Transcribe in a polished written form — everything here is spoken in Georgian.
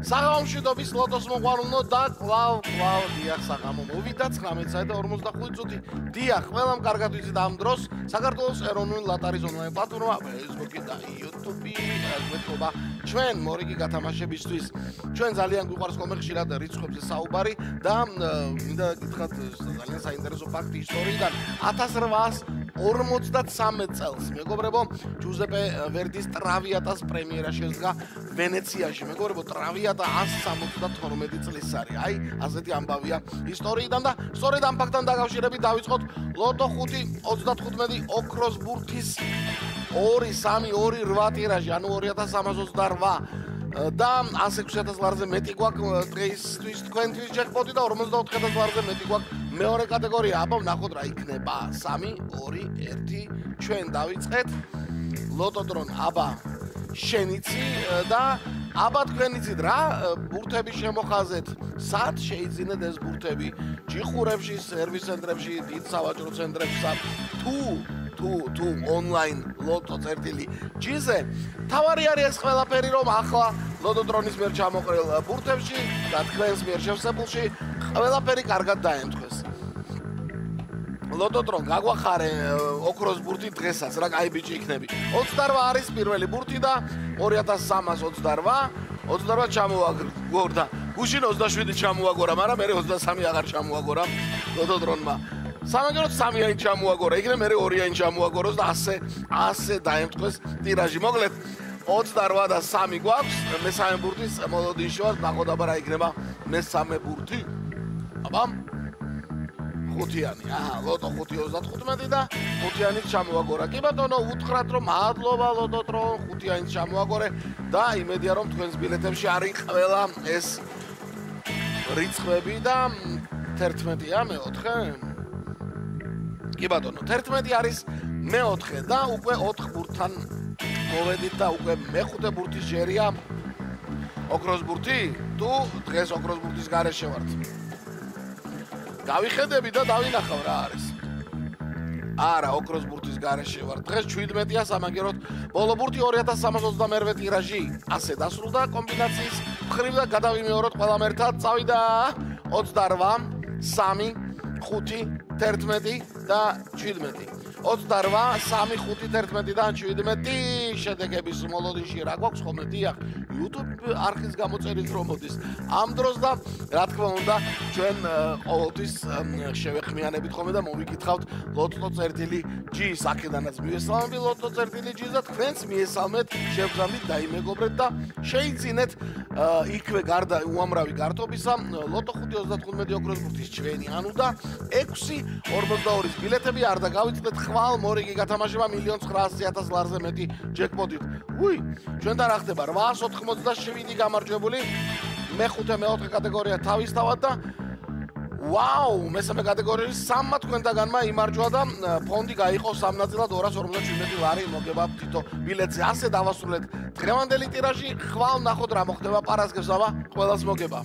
საღამო მშვიდობის ლოტოს მოყვარულნო და კლავ დიახ საღამო მოვიდა 19:45 წუთი. დიახ, ყველამ კარგად ვიცით ამ დროს საქართველოს ეროვნული ლატარის ონლაინ პლატფორმა Facebook და YouTube-ი გეთობა ჩვენ მორიგი გათამაშებისთვის. ჩვენ ძალიან გვიყვარს ხოლმე ხშირად რიცხვებზე საუბარი და მინდა გითხრათ ძალიან საინტერესო ფაქტი ისტორიიდან 1853 წელს მეგობრებო ჯუზეპე ვერდის ტრავიატას პრემიერა შედგა ვენეციაში. მეგობრებო ტრავიატა 172 წლის არის. აი, ასეთი ამბავია ისტორიიდან და სწორედ ამ ფაქტთან დაკავშირებით დავიწყოთ ლოტო 5 35 ოქროს ბურთის 2-3-2-8 ტირაჟი, ანუ 2328 და 106,000 ლარზე მეტი გვაქვს დღეისთვის თქვენთვის ჯეკპოტი და 54,000 ლარზე მეტი გვაქვს მეორე კატეგორია. აბა ვნახოთ რა იქნება. 3 2 1 ჩვენ დავიწყეთ ლოტოდრონ. აბა შენიცი და აბა თქვენიცით რა ბურთები შემოხაზეთ. სად შეიძინეთ ეს ბურთები? ჯიხურებში, სერვის ცენტრებში, დიდ სავაჭრო ცენტრებში თუ ონლაინ ლოტო წერტილი ჯიზე. თავარი არის ეს ყველაფერი, რომ ახლა ლოტოდრონის მიერ ჩამოყრილ ბურთებში და თქვენს მიერ შევსებულში ყველაფერი კარგად დაემთხვეს. ლოტოდრონ გაგვახარე ოქროს ბურთი დღესაც რა კაი ბიჭი იქნები. 28 არის პირველი ბურთი და 2328 ჩამოაგორდა. გუშინ 27 ჩამოაგორა, მაგრამ მე 23 აღარ ჩამოაგორა ლოტოდრონმა. სამაგეროთ 3-იანი ჩამოაგორა, იქნებ მე 2-იანი ჩამოაგოროს და ასე დაემთხვეს ტირაჟი. მოკლედ 28 და 3 გვაქვს, მესამე ბურთის მოლოდინში ვარ, ნახოთ აბა რა იქნება მესამე ბურთი. აბა 5-იანი, ლოტო 5-35 და 5-იანი ჩამოაგორა. კი ბატონო, უთხრათ რომ მადლობა ლოტოდრონ 5-იანი ჩამოაგორე და იმედია რომ თქვენს ბილეთებში არის ყველა ეს რიცხვები და 11-ია მეოთხე. კი ბატონო, 11 არის მეოთხე და უკვე 4 ბურთთან მოვედით და უკვე მეხუთე ბურთის ჯერია ოქროს ბურთი თუ დღეს ოქროს ბურთის გარეშე ვართ. გავიხედები და დავინახავ რა არის. არა, ოქროს ბურთის გარეშე ვარ. დღეს 17-ია სამაგეროთ. ბოლო ბურთი 2328 ტირაჟი. ასე დასრულდა კომბინაციის მხრივ და გადავიმეოროთ ყველამ ერთად. წავიდა 28, 3, 5, 11 და 17. 28, 3, 5, 11 და 17 შედეგების მოლოდინში რა გვაქვს ხოლმე? დიახ, YouTube არქის გამოწერით რომ მოდის ამ დროს და რა თქმა უნდა ჩვენ ყოველთვის შევეხმიანებით ხოლმე და მოვიკითხავთ ლოტო წერტილი G-ს. აქედანაც მიესალმები ლოტო წერტილი G-ს და თქვენც მიესალმეთ, შევგზავნით და იმეგობრეთ და შეიძინეთ იქვე გარდა უამრავი გართობისა ლოტო 5-35 ოქროს ბურთის ჩვენი ანუ და 6-42-ის ბილეთები არ და გავიწყდეთ ხვალ მორიგი გათამაშება 1,900,000 ლარზე მეტი ჯეკპოტით. ჩვენთან რა ხდება 887 გამარჯვებული, მეხუთე მეოთხე კატეგორია თავისთავად და ვაუ, მესამე კატეგორიის 3 თქვენთაგანმა იმარჯვა და ფონდი გაიყო 3 ნაწილად 257 ლარი მოგებავთ თითო ბილეთზე. ასე დავასრულეთ დღევანდელი ტირაჟი. ხვალ ნახოთ რა მოხდება პარასკევს, აბა ყველას მოგება.